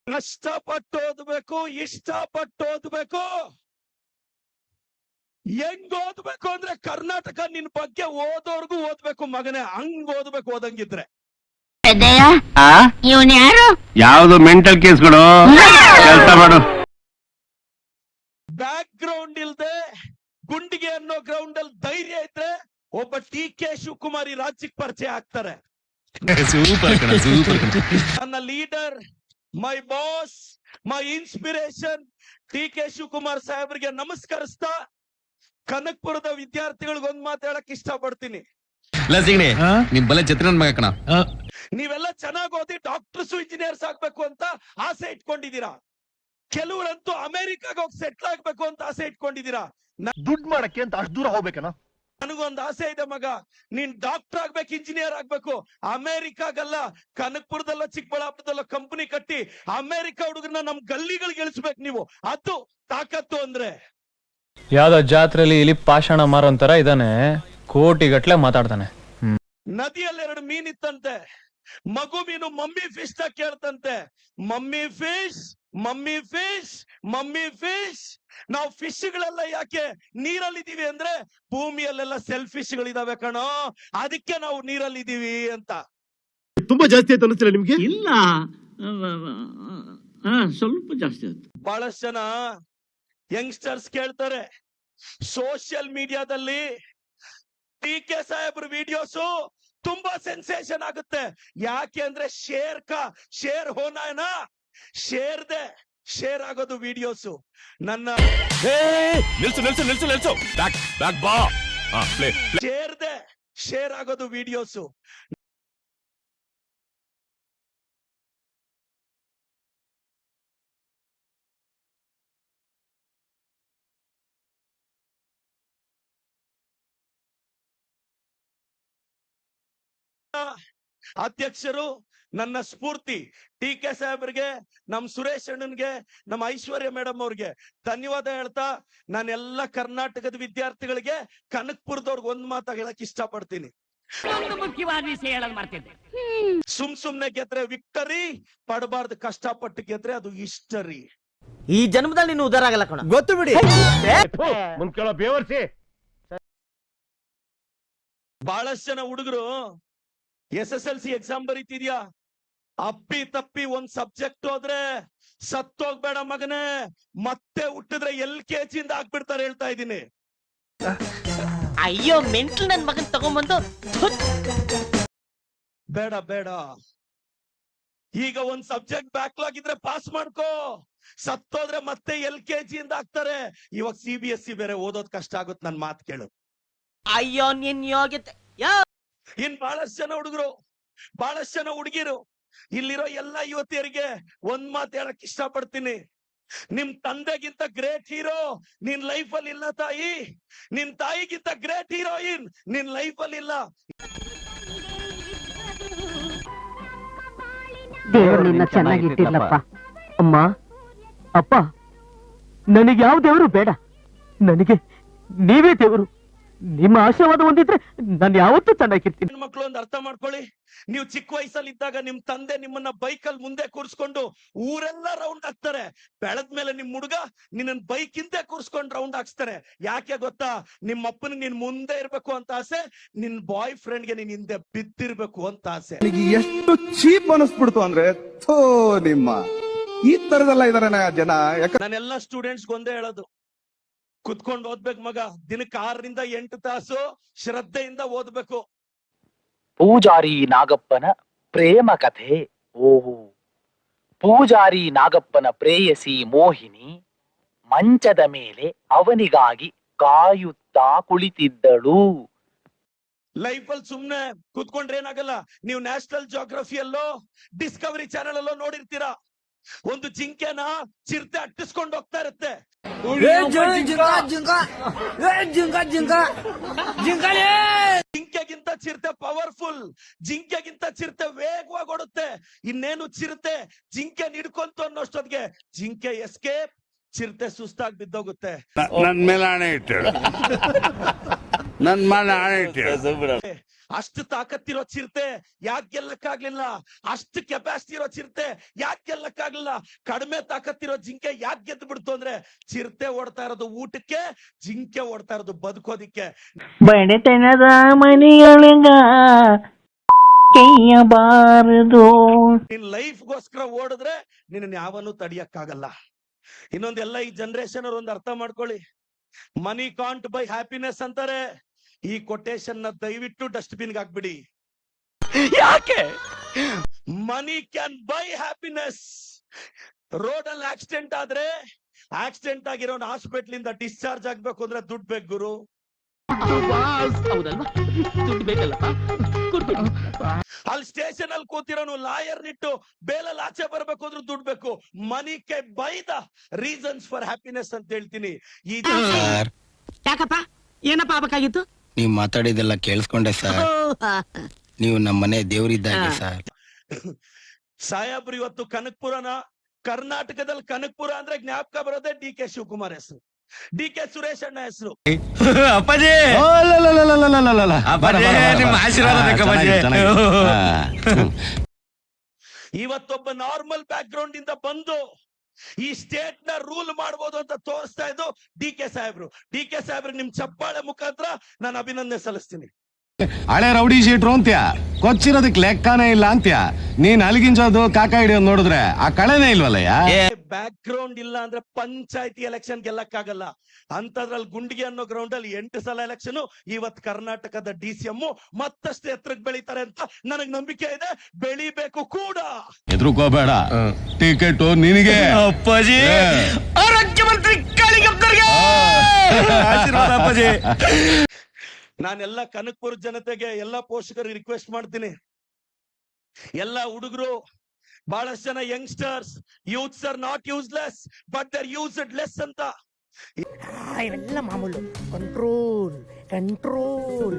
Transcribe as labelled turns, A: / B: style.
A: ಕಷ್ಟಪಟ್ಟು ಓದ್ಬೇಕು, ಇಷ್ಟಪಟ್ಟು ಓದ್ಬೇಕು. ಹೆಂಗ್ ಓದ್ಬೇಕು ಅಂದ್ರೆ ಕರ್ನಾಟಕ ನಿನ್ ಬಗ್ಗೆ ಓದೋರ್ಗು ಓದ್ಬೇಕು ಮಗನೇ, ಹಂಗ್ ಓದ್ಬೇಕು ಓದಂಗಿದ್ರೆ.
B: ಇವನ್ ಯಾರು?
C: ಯಾವ್ದು ಮೆಂಟಲ್ ಕೇಸ್ಗಳು ಕೆಲಸ ಮಾಡು.
A: ಬ್ಯಾಕ್ ಗ್ರೌಂಡ್ ಇಲ್ದೆ ಗುಂಡಿಗೆ ಅನ್ನೋ ಗ್ರೌಂಡ್ ಅಲ್ಲಿ ಧೈರ್ಯ ಇದ್ರೆ ಒಬ್ಬ ಟಿ.ಕೆ. ಶಿವಕುಮಾರ್ ರಾಜ್ಯಕ್ಕೆ ಪರಿಚಯ ಆಗ್ತಾರೆ. ನನ್ನ leader, my boss, my inspiration T K. Shivakumar ಸಾಹೇಬ್ರಿಗೆ ನಮಸ್ಕರಿಸ್ತಾ ಕನಕಪುರದ ವಿದ್ಯಾರ್ಥಿಗಳಿಗೆ ಒಂದ್ ಮಾತು ಹೇಳಕ್ ಇಷ್ಟ ಪಡ್ತೀನಿ.
D: ನಿಮ್ ಬಲೆ ಚಿತ್ರನ್ ಮಗ ಕಣ.
A: ನೀವೆಲ್ಲ ಚೆನ್ನಾಗಿ ಓದಿ ಡಾಕ್ಟರ್ಸ್ ಇಂಜಿನಿಯರ್ಸ್ ಆಗ್ಬೇಕು ಅಂತ ಆಸೆ ಇಟ್ಕೊಂಡಿದ್ದೀರಾ. ಕೆಲವರಂತೂ ಅಮೆರಿಕಾಗ ಹೋಗಿ ಸೆಟ್ಲ್ ಆಗ್ಬೇಕು ಅಂತ ಆಸೆ ಇಟ್ಕೊಂಡಿದ್ದೀರಾ.
E: ದುಡ್ಡು ಮಾಡಕ್ಕೆ ಅಂತ ಅಷ್ಟು ದೂರ ಹೋಗ್ಬೇಕನ?
A: ನನಗೊಂದು ಆಸೆ ಇದೆ ಮಗ, ನೀನ್ ಡಾಕ್ಟರ್ ಆಗ್ಬೇಕು, ಇಂಜಿನಿಯರ್ ಆಗ್ಬೇಕು. ಅಮೆರಿಕಾಗಲ್ಲ, ಕನಕಪುರದಲ್ಲ ಚಿಕ್ಕಬಳ್ಳಾಪುರದಲ್ಲ ಕಂಪನಿ ಕಟ್ಟಿ ಅಮೆರಿಕ ಹುಡುಗರನ್ನ ನಮ್ ಗಲ್ಲಿಗಳಿಗೆ ಇಳಿಸ್ಬೇಕು ನೀವು. ಅದು ತಾಕತ್ತು ಅಂದ್ರೆ.
F: ಯಾವ್ದೋ ಜಾತ್ರೆಯಲ್ಲಿ ಇಲ್ಲಿ ಪಾಷಾಣ ಮಾರೋಂತರ ಇದಾನೆ, ಕೋಟಿಗಟ್ಲೆ ಮಾತಾಡ್ತಾನೆ.
A: ನದಿಯಲ್ಲಿ 2 ಮೀನಿತ್ತಂತೆ. ಮಗು ಮೀನು ಮಮ್ಮಿ ಫಿಶ್ ನ ಕೇಳ್ತಂತೆ, mummy fish, mummy fish, mummy fish. ನಾವು ಫಿಶ್ ಗಳೆಲ್ಲ ಯಾಕೆ ನೀರಲ್ಲಿದ್ದೀವಿ ಅಂದ್ರೆ ಭೂಮಿಯಲ್ಲೆಲ್ಲ ಸೆಲ್ಫಿಶ್ ಗಳಿದಾವೆ ಕಣೋ, ಅದಕ್ಕೆ ನಾವು ನೀರಲ್ಲಿದ್ದೀವಿ ಅಂತ.
E: ತುಂಬಾ ಜಾಸ್ತಿ ಆಯ್ತು ಅನಿಸ್ತಿಲ್ಲ ನಿಮ್ಗೆ?
G: ಇಲ್ಲ, ಸ್ವಲ್ಪ ಜಾಸ್ತಿ ಆಯ್ತು.
A: ಬಹಳಷ್ಟು ಜನ ಯಂಗ್ಸ್ಟರ್ಸ್ ಕೇಳ್ತಾರೆ ಸೋಷಿಯಲ್ ಮೀಡಿಯಾದಲ್ಲಿ ಟಿ.ಕೆ. ಸಾಹೇಬ್ರ ವಿಡಿಯೋಸ್ ತುಂಬಾ ಸೆನ್ಸೇಷನ್ ಆಗುತ್ತೆ. ಯಾಕೆ ಅಂದ್ರೆ ಶೇರ್ ಹೋನಾನಾ, ಶೇರ್ ಆಗೋದು ವಿಡಿಯೋಸ್. ನನ್ನ ಶೇರ್ ಆಗೋದು ವಿಡಿಯೋಸ್. ಅಧ್ಯಕ್ಷರು ನನ್ನ ಸ್ಫೂರ್ತಿ ಟಿ.ಕೆ. ಸಾಹೇಬ್ರಿಗೆ, ನಮ್ ಸುರೇಶ್ ಅಣ್ಣನ್ಗೆ, ನಮ್ಮ ಐಶ್ವರ್ಯ ಮೇಡಮ್ ಅವ್ರಿಗೆ ಧನ್ಯವಾದ ಹೇಳ್ತಾ ನಾನೆಲ್ಲ ಕರ್ನಾಟಕದ ವಿದ್ಯಾರ್ಥಿಗಳಿಗೆ ಕನಕಪುರದವ್ರಿಗೆ ಒಂದ್ ಮಾತಾಗ ಹೇಳಕ್ ಇಷ್ಟ ಪಡ್ತೀನಿ.
B: ಮುಖ್ಯವಾದ ವಿಷಯ ಹೇಳೋದು ಮಾಡ್ತಿದ್ದೆ.
A: ಸುಮ್ನೆ ಗೆದ್ರೆ ವಿಕ್ಟರಿ, ಪಡಬಾರ್ದು ಕಷ್ಟಪಟ್ಟು ಗೆದ್ರೆ ಅದು ಹಿಸ್ಟರಿ.
H: ಈ ಜನ್ಮದಲ್ಲಿ ನೀನು ಉದಾರ ಆಗಲ್ಲ ಕಣ,
E: ಗೊತ್ತು ಬಿಡಿ. ಮುಂದ್ಕೇಳೋ ಬೇವರ್ಸಿ.
A: ಬಹಳಷ್ಟು ಜನ ಹುಡುಗರು SSLC ಎಕ್ಸಾಮ್ ಬರೀತಿದ್ಯಾ, ಅಪ್ಪಿ ತಪ್ಪಿ ಒಂದ್ ಸಬ್ಜೆಕ್ಟ್ ಹೋದ್ರೆ ಸತ್ತೋಗ್ಬೇಡ ಮಗನೇ, ಮತ್ತೆ ಹುಟ್ಟಿದ್ರೆ LKG ಇಂದ ಹಾಕ್ಬಿಡ್ತಾರೆ. ಹೇಳ್ತಾ ಇದ್ದೀನಿ.
H: ಅಯ್ಯೋ ಮೆಂಟಲ್ ನನ್ ಮಗನ್ ತಗೊಂಡ್ಬಂದು
A: ಬೇಡ ಬೇಡ. ಈಗ ಒಂದ್ ಸಬ್ಜೆಕ್ಟ್ ಬ್ಯಾಕ್ಲಾಗ್ ಇದ್ರೆ ಪಾಸ್ ಮಾಡ್ಕೋ, ಸತ್ತೋದ್ರೆ ಮತ್ತೆ LKG ಇಂದ ಹಾಕ್ತಾರೆ. ಇವಾಗ CBSE ಬೇರೆ ಓದೋದ್ ಕಷ್ಟ ಆಗುತ್ತೆ. ನನ್ ಮಾತು ಕೇಳು.
H: ಅಯ್ಯೋ ನಿನ್ ಯೋಗ್ಯತೆ.
A: ಇನ್ ಬಹಳಷ್ಟು ಜನ ಹುಡುಗರು, ಬಹಳಷ್ಟು ಜನ ಹುಡುಗಿರು, ಇಲ್ಲಿರೋ ಎಲ್ಲ ಯುವತಿಯರಿಗೆ ಒಂದ್ ಮಾತು ಹೇಳಕ್ ಇಷ್ಟ ಪಡ್ತೀನಿ. ನಿಮ್ ತಂದೆಗಿಂತ ಗ್ರೇಟ್ ಹೀರೋ ನಿನ್ ಲೈಫ್ ಅಲ್ಲಿ ಇಲ್ಲ ತಾಯಿ. ನಿನ್ ತಾಯಿಗಿಂತ ಗ್ರೇಟ್ ಹೀರೋಯಿನ್ ನಿನ್ ಲೈಫ್ ಅಲ್ಲಿ ಇಲ್ಲ.
I: ದೇವರು ನಿನ್ನ ಚೆನ್ನಾಗಿಟ್ಟಿರ್ಲಪ್ಪ. ಅಮ್ಮ, ಅಪ್ಪ, ನನಗೆ ಯಾವ ದೇವರು ಬೇಡ, ನನಗೆ ನೀವೇ ದೇವರು. ನಿಮ್ಮ ಆಶೀರ್ವಾದ ಹೊಂದಿದ್ರೆ ನಾನು ಯಾವತ್ತೂ ಚೆನ್ನಾಗಿರ್ತೀನಿ.
A: ಮಕ್ಕಳು ಒಂದು ಅರ್ಥ ಮಾಡ್ಕೊಳ್ಳಿ, ನೀವು ಚಿಕ್ಕ ವಯಸ್ಸಲ್ಲಿ ಇದ್ದಾಗ ನಿಮ್ ತಂದೆ ನಿಮ್ಮನ್ನ ಬೈಕಲ್ಲಿ ಮುಂದೆ ಕೂರಿಸ್ಕೊಂಡು ಊರೆಲ್ಲ ರೌಂಡ್ ಹಾಕ್ತಾರೆ. ಬೆಳೆದ್ಮೇಲೆ ನಿಮ್ ಹುಡುಗ ನಿನ್ನ ಬೈಕ್ ಹಿಂದೆ ಕೂರಿಸ್ಕೊಂಡು ರೌಂಡ್ ಹಾಕ್ಸ್ತಾರೆ. ಯಾಕೆ ಗೊತ್ತಾ? ನಿಮ್ಮ ಅಪ್ಪನಿಗೆ ನೀನ್ ಮುಂದೆ ಇರ್ಬೇಕು ಅಂತ ಆಸೆ, ನಿನ್ ಬಾಯ್ ಫ್ರೆಂಡ್ಗೆ ನೀನ್ ಹಿಂದೆ ಬಿದ್ದಿರ್ಬೇಕು ಅಂತ ಆಸೆ.
J: ಎಷ್ಟು ಚೀಪ್ ಅನಿಸ್ಬಿಡ್ತು ಅಂದ್ರೆ ನಿಮ್ಮ ಈ ತರದೆಲ್ಲ ಇದಾರೆ ಜನ.
A: ನಾನೆಲ್ಲ ಸ್ಟೂಡೆಂಟ್ಸ್ ಒಂದೇ ಹೇಳೋದು, ಕುತ್ಕೊಂಡು ಓದ್ಬೇಕು ಮಗ. ದಿನಕ್ಕೆ 6 ರಿಂದ 8 ತಾಸು ಶ್ರದ್ಧೆಯಿಂದ ಓದ್ಬೇಕು.
K: ಪೂಜಾರಿ ನಾಗಪ್ಪನ ಪ್ರೇಮ ಕಥೆ. ಓಹೋ, ಪೂಜಾರಿ ನಾಗಪ್ಪನ ಪ್ರೇಯಸಿ ಮೋಹಿನಿ ಮಂಚದ ಮೇಲೆ ಅವನಿಗಾಗಿ ಕಾಯುತ್ತಾ ಕುಳಿತಿದ್ದಳು.
A: ಲೈಫ್ ಅಲ್ಲಿ ಸುಮ್ನೆ ಕುತ್ಕೊಂಡ್ರೆ ಏನಾಗಲ್ಲ. ನೀವು ನ್ಯಾಷನಲ್ ಜಿಯೋಗ್ರಫಿಯಲ್ಲೋ ಡಿಸ್ಕವರಿ ಚಾನೆಲ್ ಅಲ್ಲೋ ನೋಡಿರ್ತೀರಾ, ಒಂದು ಜಿಂಕೆನ ಚಿರತೆ ಅಟ್ಟಿಸ್ಕೊಂಡು ಹೋಗ್ತಾ ಇರುತ್ತೆ. ಜಿಂಕೆಗಿಂತ ಚಿರತೆ ಪವರ್ಫುಲ್, ಜಿಂಕೆಗಿಂತ ಚಿರತೆ ವೇಗವಾಗಿ ಓಡುತ್ತೆ. ಇನ್ನೇನು ಚಿರತೆ ಜಿಂಕೆ ಹಿಡ್ಕೊಂತು ಅನ್ನೋಷ್ಟೊತ್ತಿಗೆ ಜಿಂಕೆ ಎಸ್ಕೇಪ್, ಚಿರತೆ ಸುಸ್ತಾಗಿ ಬಿದ್ದೋಗುತ್ತೆ.
C: ನನ್ ಮೇಲೆ ಆಣೆ ಇಟ್ಟು ನನ್ ಮಾಡಿ
A: ಅಷ್ಟು ತಾಕತ್ತಿರೋ ಚಿರತೆ ಯಾಕೆ ಗೆಲ್ಲಕ್ಕಾಗ್ಲಿಲ್ಲ? ಅಷ್ಟು ಕೆಪಾಸಿಟಿ ಇರೋ ಚಿರತೆ ಯಾಕೆ ಗೆಲ್ಲಕ್ಕಾಗ್ಲಿಲ್ಲ? ಕಡಿಮೆ ತಾಕತ್ತಿರೋ ಜಿಂಕೆ ಯಾಕೆ ಗೆದ್ದು ಬಿಡ್ತು ಅಂದ್ರೆ ಚಿರತೆ ಓಡ್ತಾ ಇರೋದು ಊಟಕ್ಕೆ, ಜಿಂಕೆ ಓಡ್ತಾ ಇರೋದು ಬದುಕೋದಿಕ್ಕೆ.
I: ಬಡತನದ ಮನೆಯೊಳಗ ಕೈಯಬಾರದು.
A: ನಿನ್ ಲೈಫ್ಗೋಸ್ಕರ ಓಡಿದ್ರೆ ನಿನ್ನ ಯಾವನ್ನೂ ತಡಿಯಕ್ಕಾಗಲ್ಲ. ಇನ್ನೊಂದೆಲ್ಲ ಈ ಜನರೇಷನ್ ಅವ್ರು ಒಂದು ಅರ್ಥ ಮಾಡ್ಕೊಳ್ಳಿ. ಮನಿ ಕಾಂಟ್ ಬೈ ಹ್ಯಾಪಿನೆಸ್ ಅಂತಾರೆ. ಈ ಕೊಟೇಶನ್ ನ ದಯವಿಟ್ಟು ಡಸ್ಟ್ಬಿನ್ ಹಾಕ್ಬಿಡಿ. ಯಾಕೆ? ಮನಿ ಕ್ಯಾನ್ ಬೈ ಹ್ಯಾಪಿನೆಸ್. ರೋಡ್ ಅಲ್ಲಿ ಆಕ್ಸಿಡೆಂಟ್ ಆದ್ರೆ ಆಕ್ಸಿಡೆಂಟ್ ಆಗಿರೋ ಹಾಸ್ಪಿಟಲ್ ಇಂದ ಡಿಸ್ಚಾರ್ಜ್ ಆಗ್ಬೇಕು ಅಂದ್ರೆ ದುಡ್ಡು ಬೇಕು ಗುರು. ಅಲ್ಲಿ ಸ್ಟೇಷನ್ ಅಲ್ಲಿ ಕೂತಿರೋನು ಲಾಯರ್ ನಿಟ್ಟು ಬೇಲಲ್ಲಿ ಆಚೆ ಬರ್ಬೇಕು ಅಂದ್ರೆ ದುಡ್ಡು ಬೇಕು. ಮನಿ ಕೆ buy the reasons for happiness ಅಂತ ಹೇಳ್ತೀನಿ.
H: ಯಾಕಪ್ಪ ಏನಪ್ಪ ಆಗ್ಬೇಕಾಗಿತ್ತು?
K: ನೀವು ಮಾತಾಡಿದೆಲ್ಲ ಕೇಳಿಸ್ಕೊಂಡೆ ಸರ್. ನೀವು ನಮ್ಮ ಮನೆ ದೇವರಿದ್ದಾಗೆ ಸರ್.
A: ಸಾಹೇಬ್ರು ಇವತ್ತು ಕನಕಪುರನ ಕರ್ನಾಟಕದಲ್ಲಿ ಕನಕಪುರ ಅಂದ್ರೆ ಜ್ಞಾಪಕ ಬರೋದೇ ಡಿ ಕೆ ಶಿವಕುಮಾರ್ ಹೆಸರು, ಡಿ ಕೆ ಸುರೇಶ್ ಅಣ್ಣ ಹೆಸರು.
D: ಅಪ್ಪಾಜಿ ನಿಮ್ಮ ಆಶೀರ್ವಾದ ಬೇಕಪ್ಪಾಜಿ.
A: ಇವತ್ತೊಬ್ಬ ನಾರ್ಮಲ್ ಬ್ಯಾಕ್ ಗ್ರೌಂಡ್ ಇಂದ ಬಂದು ಈ ಸ್ಟೇಟ್ ನ ರೂಲ್ ಮಾಡಬಹುದು ಅಂತ ತೋರಿಸ್ತಾ ಇದ್ದು ಡಿ ಕೆ ಸಾಹೇಬ್ರು. ಡಿ ಕೆ ಸಾಹೇಬ್ರು ನಿಮ್ ಚಪ್ಪಾಳೆ ಮುಖಾಂತರ ನಾನು ಅಭಿನಂದನೆ ಸಲ್ಲಿಸ್ತೀನಿ.
C: ಹಳೆ ರೌಡಿ ಶೀಟ್ರು ಅಂತ್ಯ, ಕೊಚ್ಚಿರೋದಕ್ಕೆ ಲೆಕ್ಕನೇ ಇಲ್ಲ ಅಂತ್ಯ. ನೀನ್ ಅಲಿಗಿಂಚೋದು ಕಾಕ ಹಿಡಿಯೋದು ನೋಡಿದ್ರೆ ಆ ಕಳೆನೇ ಇಲ್ವಲ್ಲಯ್ಯ.
A: ಬ್ಯಾಕ್ ಗ್ರೌಂಡ್ ಇಲ್ಲ ಅಂದ್ರೆ ಪಂಚಾಯತಿ ಎಲೆಕ್ಷನ್ ಗೆಲ್ಲಕ್ಕಾಗಲ್ಲ. ಅಂತದ್ರಲ್ಲಿ ಗುಂಡಿಗೆ ಅನ್ನೋ ಗ್ರೌಂಡ್ ಅಲ್ಲಿ 8 ಸಲ ಎಲೆಕ್ಷನ್. ಇವತ್ ಕರ್ನಾಟಕದ DCM ಮತ್ತಷ್ಟು ಎತ್ತರಕ್ಕೆ ಬೆಳೀತಾರೆ ಅಂತ ನನಗ್ ನಂಬಿಕೆ ಇದೆ, ಬೆಳಿಬೇಕು ಕೂಡ.
C: ಎದ್ರುಕೋಬೇಡ, ಟಿಕೆಟ್ ನಿನಗೆ.
D: ಅಪ್ಪಾಜಿ ಆರೋಗ್ಯಮಂತ್ರಿ ಕಾಳಿಗಪ್ಪರಿಗೆ ಆಶೀರ್ವಾದ ಅಪ್ಪಾಜಿ.
A: ನಾನೆಲ್ಲ ಕನಕಪುರ ಜನತೆಗೆ, ಎಲ್ಲ ಪೋಷಕರಿಗೆ ರಿಕ್ವೆಸ್ಟ್ ಮಾಡ್ತೀನಿ. ಎಲ್ಲ ಹುಡುಗರು, ಬಹಳಷ್ಟು ಜನ youngsters, youths R not useless but they are used less ಅಂತ.
H: ಇವೆಲ್ಲ ಮಾಮೂಲು. Control control.